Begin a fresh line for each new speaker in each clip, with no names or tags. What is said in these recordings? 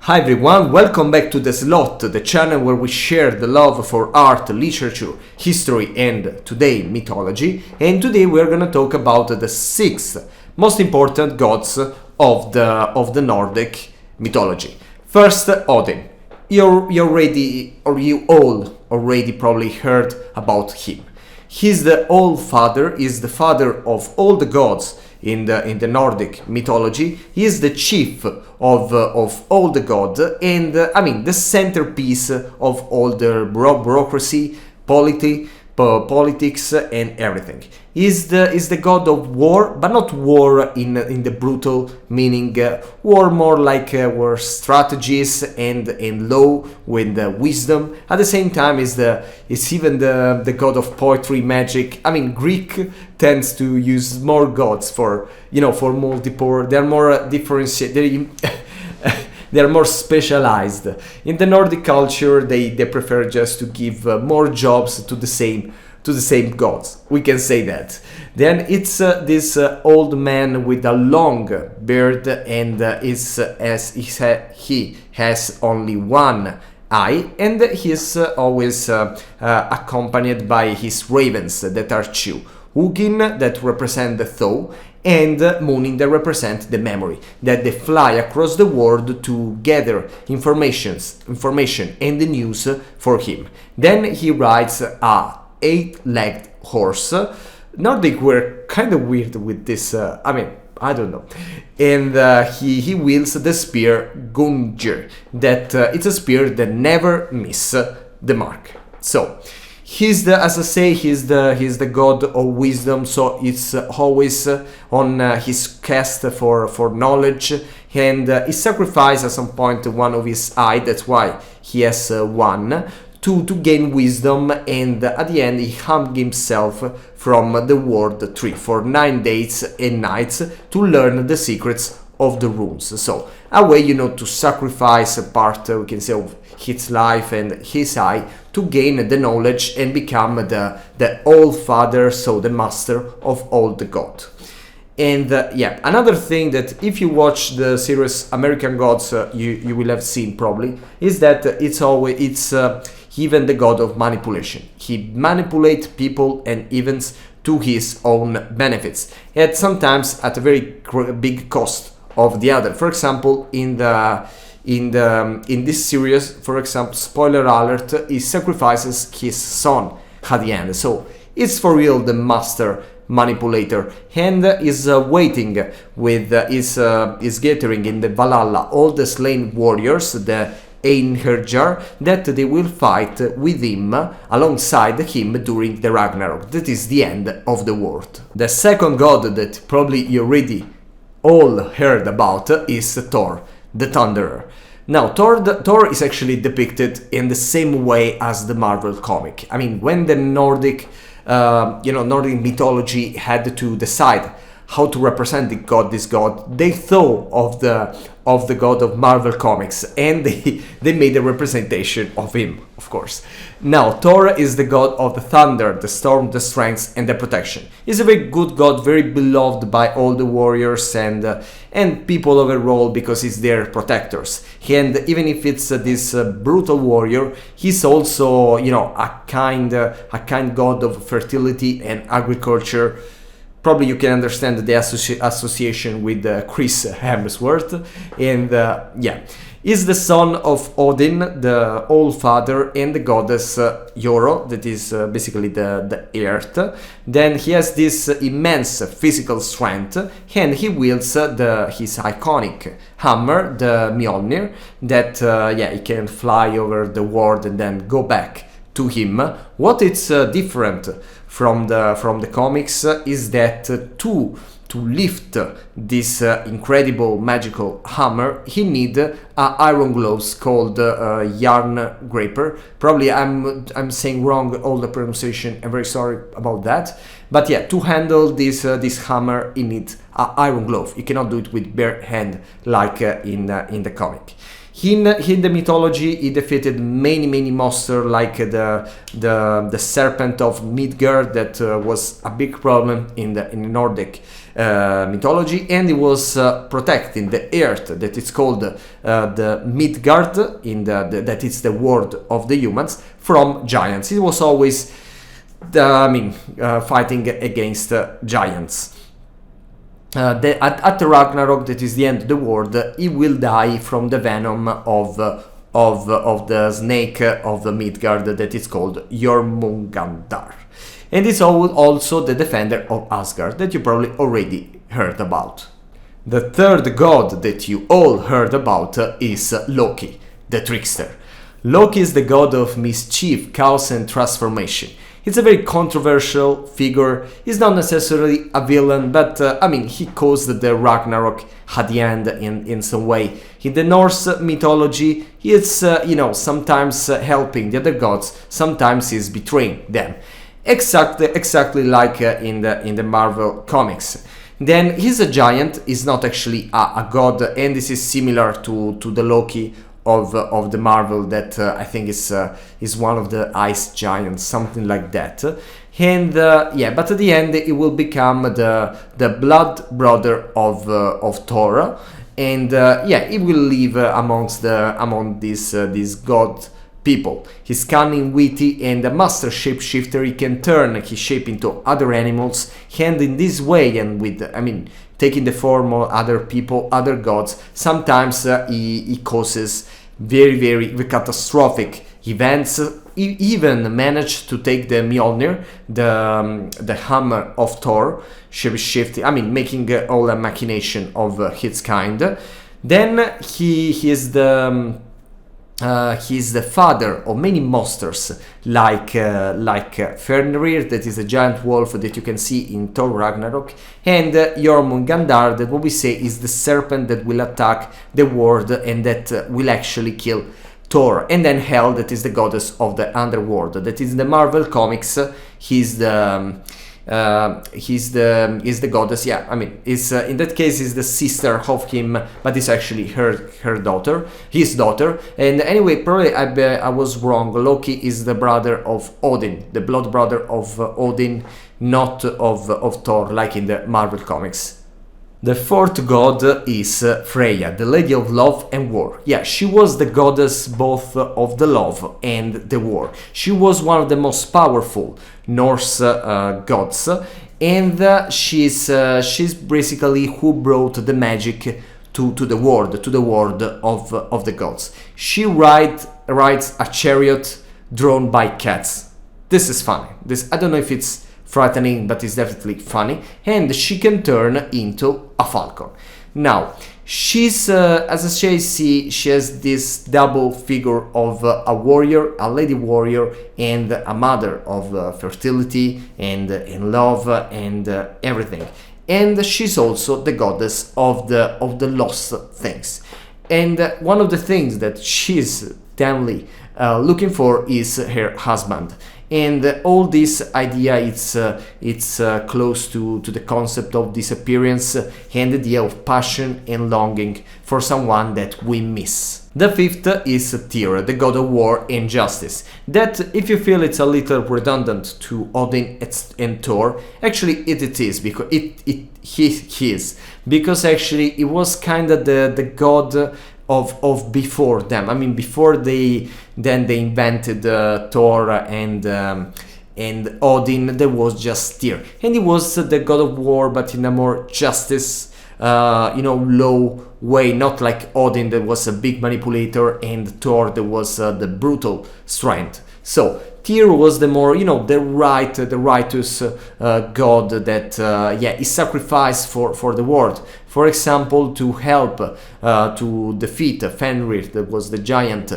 Hi everyone, welcome back to The Slot, the channel where we share the love for art, literature, history and today mythology. And today we're gonna talk about the 6 most important gods of the Nordic mythology. First, Odin. You all already probably heard about him. He's the All-Father, is the father of all the gods in the Nordic mythology. He is the chief of all the gods, and the centerpiece of all the bureaucracy, politics, and everything. Is the god of war, but not war in the brutal meaning. War more like war strategies and law with wisdom. At the same time, is even the god of poetry, magic. Greek tends to use more gods for multiple. They're more differentiated. They're more specialized. In the Nordic culture, they prefer just to give more jobs to the same gods. We can say that. Then it's this old man with a long beard, and he has only one eye, and he's always accompanied by his ravens that are two. Hugin that represent the Thor, and Munin that represent the memory, that they fly across the world to gather information and the news for him. Then he rides a 8-legged horse. Nordic were kind of weird with this, I don't know. And he wields the spear Gungnir, that it's a spear that never miss the mark. So he's the god of wisdom, so it's always on his quest for knowledge, and he sacrificed at some point one of his eye. That's why he has one to gain wisdom, and at the end he hung himself from the world tree for 9 days and nights to learn the secrets of the runes. So a way, to sacrifice a part, we can say, of his life and his eye to gain the knowledge and become the All-Father, so the master of all the gods. And another thing that if you watch the series American Gods, you will have seen probably, is that it's even the god of manipulation. He manipulates people and events to his own benefits, and sometimes at a very big cost of the other. For example, in this series, for example, spoiler alert, he sacrifices his son at the end. So it's for real the master manipulator, and is waiting with is gathering in the Valhalla all the slain warriors, the Einherjar, that they will fight with him, alongside him during the Ragnarok. That is the end of the world. The second god that probably you already all heard about is Thor, the Thunderer. Now, Thor is actually depicted in the same way as the Marvel comic. When the Nordic mythology had to decide how to represent this god, they thought of the god of Marvel comics, and they made a representation of him, of course. Now, Thor is the god of the thunder, the storm, the strength, and the protection. He's a very good god, very beloved by all the warriors and people overall, because he's their protectors. And even if it's this brutal warrior, he's also, a kind god of fertility and agriculture. Probably you can understand the association with Chris Hemsworth, and is the son of Odin, the All-Father, and the goddess Yoro, that is basically the earth. Then he has this immense physical strength, and he wields his iconic hammer, the Mjolnir, that he can fly over the world and then go back to him. What it's different from the comics is that to lift this incredible magical hammer, he need iron gloves called yarn gripper. Probably I'm saying wrong all the pronunciation. I'm very sorry about that. But to handle this hammer, you need iron glove. You cannot do it with bare hand like in the comic. In the mythology, he defeated many monsters like the serpent of Midgard that was a big problem in the Nordic mythology, and he was protecting the earth that is called the Midgard that is the world of the humans from giants. He was always fighting against giants. At the Ragnarok, that is the end of the world, he will die from the venom of the snake of the Midgard that is called Jormungandr. And it's also the defender of Asgard that you probably already heard about. The third god that you all heard about is Loki, the trickster. Loki is the god of mischief, chaos and transformation. He's a very controversial figure. He's not necessarily a villain, but he caused the Ragnarok at the end in some way. In the Norse mythology, he is sometimes helping the other gods, sometimes he's betraying them. Exactly like in the Marvel comics. Then he's a giant. He's not actually a god, and this is similar to the Loki of the Marvel that I think is one of the ice giants, something like that. And but at the end it will become the blood brother of Thor, and he will live among these god people. He's cunning, witty, and a master shapeshifter. He can turn his shape into other animals, and in this way, and with taking the form of other people, other gods, sometimes he causes very catastrophic events. He even managed to take the Mjolnir, the hammer of Thor, shapeshifting, making all a machination of his kind. Then he's the father of many monsters like Fenrir, that is a giant wolf that you can see in Thor Ragnarok, and Jormungandr, that what we say is the serpent that will attack the world and that will actually kill Thor. And then Hel, that is the goddess of the underworld, that is in the Marvel comics. He's the goddess. In that case is the sister of him, but it's actually her daughter, his daughter. And anyway, probably I was wrong. Loki is the brother of Odin, the blood brother of Odin, not of Thor like in the Marvel comics. The fourth god is Freyja, the Lady of Love and War. Yeah, she was the goddess both of the love and the war. She was one of the most powerful Norse gods, and she's basically who brought the magic to the world of the gods. She rides a chariot drawn by cats. This is funny. I don't know if it's frightening, but it's definitely funny. And she can turn into a falcon. Now, she's as I say, she has this double figure of a warrior, a lady warrior, and a mother of fertility and love and everything. And she's also the goddess of the lost things. And one of the things that she's damnly looking for is her husband. And all this idea, it's close to the concept of disappearance and the idea of passion and longing for someone that we miss. The fifth is Tyr, the god of war and justice. That, if you feel it's a little redundant to Odin and Thor, actually it is, because he is, because actually it was kind of the god of before them. Before they invented Thor and Odin, there was just Tyr, and he was the god of war, but in a more justice, low way, not like Odin that was a big manipulator and Thor that was the brutal strength. So Tyr was the more, the righteous god that, is sacrificed for the world. For example, to help to defeat Fenrir, that was the giant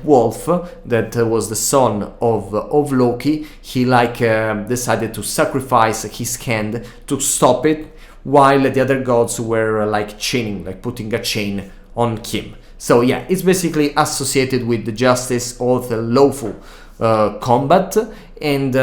wolf, that was the son of Loki. He decided to sacrifice his hand to stop it, while the other gods were chaining, putting a chain on him. So yeah, it's basically associated with the justice or the lawful combat, and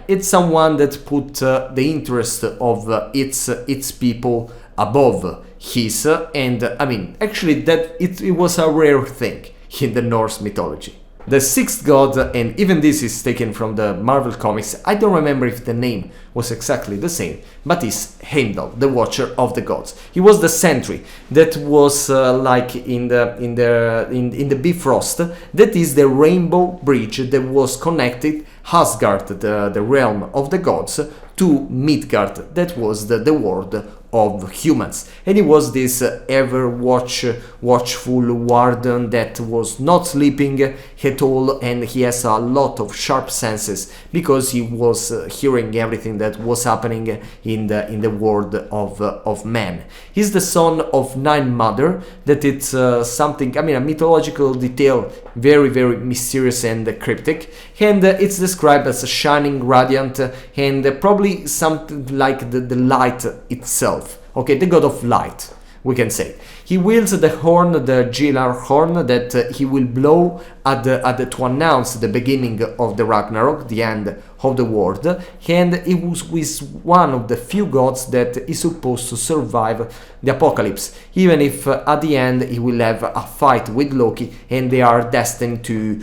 it's someone that put the interest of its people above his, and I mean, actually that it was a rare thing in the Norse mythology. The sixth god, and even this is taken from the Marvel comics, I don't remember if the name was exactly the same, but is Heimdall, the Watcher of the Gods. He was the sentry that was like in the Bifrost, that is the rainbow bridge that was connected Asgard, the realm of the gods, to Midgard, that was the world of humans. And he was this ever watchful warden that was not sleeping at all, and he has a lot of sharp senses because he was hearing everything that was happening in the world of man. He's the son of Nine Mother, that it's something, I mean, a mythological detail, very mysterious and cryptic, and it's described as a shining, radiant, and probably something like the light itself. Okay, the god of light, we can say. He wields the horn, the Gilar horn, that he will blow to announce the beginning of the Ragnarok, the end of the world, and he was one of the few gods that is supposed to survive the apocalypse, even if at the end he will have a fight with Loki, and they are destined to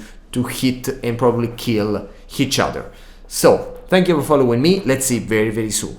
hit and probably kill each other. So, thank you for following me, let's see very soon.